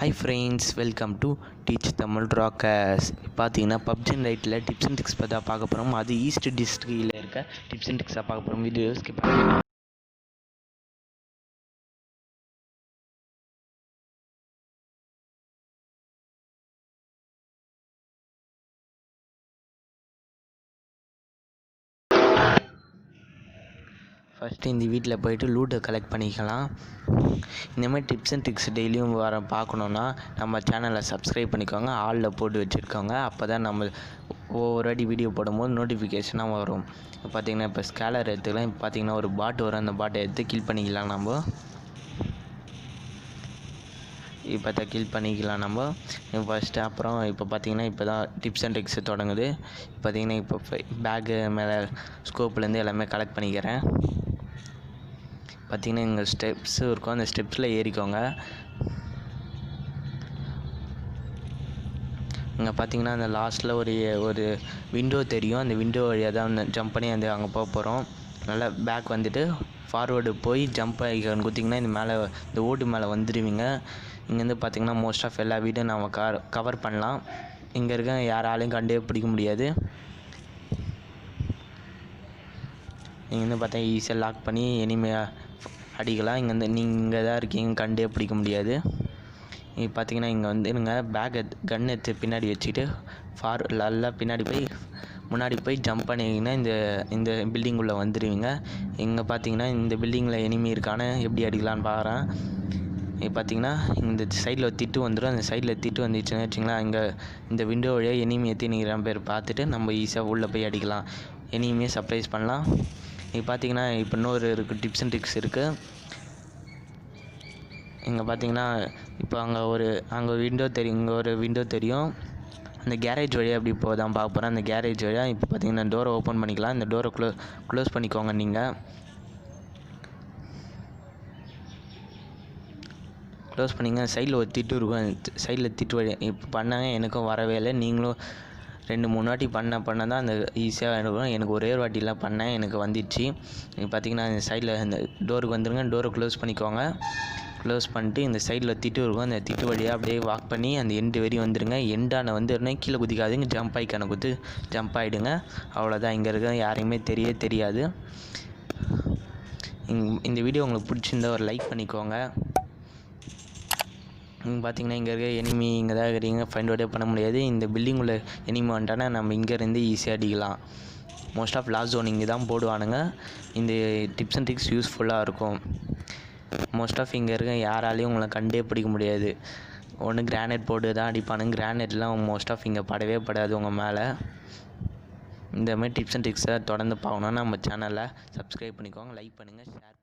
Hi friends, welcome to Teach Tamil Rockers. பார்த்தீங்கன்னா PUBG லைட்டில் tips and tricks பற்றி பார்க்க போகிறோம். அது ஈஸ்ட் டிஸ்ட்ரிக்டில் இருக்க டிப்ஸ் அண்ட் ட்ரிக்ஸாக பார்க்க போகிறோம். வீடியோ ஸ்கிப் பண்ணி ஃபஸ்ட்டு இந்த வீட்டில் போய்ட்டு லூட்டை கலெக்ட் பண்ணிக்கலாம். இந்த மாதிரி டிப்ஸ் அண்ட் ட்ரிக்ஸ் டெய்லியும் பார்க்கணுன்னா நம்ம சேனலை சப்ஸ்கிரைப் பண்ணிக்கோங்க, ஆலில் போட்டு வச்சுருக்கோங்க. அப்போ தான் நம்ம ஒவ்வொரு வாட்டி வீடியோ போடும்போது நோட்டிஃபிகேஷனாக வரும். இப்போ பார்த்திங்கன்னா இப்போ ஸ்கேலர் எடுத்துக்கலாம். இப்போ பார்த்திங்கன்னா ஒரு பாட் வரும், அந்த பாட்டை எடுத்து கில் பண்ணிக்கலாம். நம்ம இப்போ கில் பண்ணிக்கலாம் நம்ம ஃபஸ்ட்டு. அப்புறம் இப்போ பார்த்திங்கன்னா இப்போ தான் டிப்ஸ் அண்ட் ட்ரிக்ஸ் தொடங்குது. பார்த்திங்கன்னா இப்போ பேக்கு மேலே ஸ்கோப்லேருந்து எல்லாமே கலெக்ட் பண்ணிக்கிறேன். பார்த்திங்கன்னா இங்கே ஸ்டெப்ஸு இருக்கும், அந்த ஸ்டெப்ஸில் ஏறிக்கோங்க. இங்கே பார்த்திங்கன்னா அந்த லாஸ்ட்டில் ஒரு விண்டோ தெரியும். அந்த விண்டோ வழியாக தான் ஜம்ப் பண்ணி அங்கே போக போகிறோம். நல்லா பேக் வந்துட்டு ஃபார்வேர்டு போய் ஜம்ப் ஆகிக்கணும் குத்திங்கன்னா இந்த ஓட்டு மேலே வந்துடுவீங்க. இங்கேருந்து பார்த்திங்கன்னா மோஸ்ட் ஆஃப் எல்லா வீடும் நம்ம கவர் பண்ணலாம். இங்கே இருக்க யாராலையும் கண்டே பிடிக்க முடியாது. இங்கேருந்து பார்த்தா ஈஸியாக லாக் பண்ணி எனிமையாக அடிக்கலாம். இங்கேருந்து நீங்கள் தான் இருக்கீங்க, கண்டே பிடிக்க முடியாது. இப்போ பார்த்திங்கன்னா இங்கே வந்துடுங்க, கன் எடுத்து பின்னாடி வச்சுக்கிட்டு நல்லா முன்னாடி போய் ஜம்ப் பண்ணிங்கன்னா இந்த பில்டிங்குள்ளே வந்துடுவீங்க. இங்கே பார்த்திங்கன்னா இந்த பில்டிங்கில் எனிமி இருக்கான்னு எப்படி அடிக்கலான்னு பார்க்குறேன். இப்போ பார்த்திங்கன்னா இந்த சைடில் திட்டு வந்துடும். அந்த சைடில் திட்டு வந்துச்சுன்னு வச்சிங்களேன், இங்கே இந்த விண்டோ வழியாக எனிமி எத்தினிக்கிறான் பேர் பார்த்துட்டு நம்ம ஈஸியாக உள்ளே போய் அடிக்கலாம், எனிமியை சர்ப்ரைஸ் பண்ணலாம். இப்போ பார்த்திங்கன்னா இப்போ இன்னொரு இருக்குது, டிப்ஸ் அண்ட் ட்ரிக்ஸ் இருக்குது. இங்கே பார்த்திங்கன்னா இப்போ அங்கே விண்டோ தெரியும், இங்கே ஒரு விண்டோ தெரியும். அந்த கேரேஜ் வழியாக எப்படி இப்போ தான் பார்க்க போகிறேன். அந்த கேரேஜ் வழியாக இப்போ பார்த்திங்கன்னா டோரை ஓப்பன் பண்ணிக்கலாம். இந்த டோரை க்ளோஸ் பண்ணிக்கோங்க. நீங்கள் க்ளோஸ் பண்ணிங்க. சைடில் ஒரு திட்டு இருக்கும், சைடில் திட்டு வழி இப்போ பண்ணாங்க. எனக்கும் வரவே இல்லை. நீங்களும் 2-3 வாட்டி பண்ண தான் அந்த ஈஸியாக இருக்கும். எனக்கு ஒரே ஒரு வாட்டிலாம் பண்ணேன், எனக்கு வந்துடுச்சு. இப்போ பார்த்திங்கன்னா இந்த சைடில் இந்த டோருக்கு வந்துடுங்க. டோரை க்ளோஸ் பண்ணிக்கோங்க. க்ளோஸ் பண்ணிட்டு இந்த சைடில் திட்டு இருக்கும், அந்த திட்டு வழியாக அப்படியே வாக் பண்ணி அந்த எண்டு வரையும் வந்துடுங்க. எண்டான வந்துடுனா கீழே குதிக்காதுங்க, ஜம்ப் ஆகிக்கான ஜம்ப் ஆகிடுங்க. அவ்வளோதான். இங்கே இருக்க யாரையுமே தெரியாது. இந்த வீடியோ உங்களுக்கு பிடிச்சிருந்தா ஒரு லைக் பண்ணிக்கோங்க. பார்த்திங்கன்னா இங்கே இருக்க எனிமி இங்கே தான் இருக்கிறீங்க, ஃபைண்ட் அவுட்டே பண்ண முடியாது. இந்த பில்டிங் உள்ள எனிமி வந்துட்டானா நம்ம இங்கேருந்து ஈஸியாக அடிக்கலாம். மோஸ்ட் ஆஃப் லாஸ்ட் ஜோன் இங்கே தான் போடுவானுங்க. இந்த டிப்ஸ் அண்ட் ட்ரிக்ஸ் யூஸ்ஃபுல்லாக இருக்கும். மோஸ்ட் ஆஃப் இங்கே இருக்க யாராலையும் உங்களை கண்டே பிடிக்க முடியாது. ஒன்று கிரானைட் போட்டு தான் அடிப்பானுங்க. கிரானைட்லாம் மோஸ்ட் ஆஃப் இங்கே படவே படாது உங்கள் மேலே. இந்தமாதிரி டிப்ஸ் அண்ட் ட்ரிக்ஸை தொடர்ந்து பார்க்கணுன்னா நம்ம சேனலை சப்ஸ்கிரைப் பண்ணிக்கோங்க, லைக் பண்ணுங்கள், ஷேர்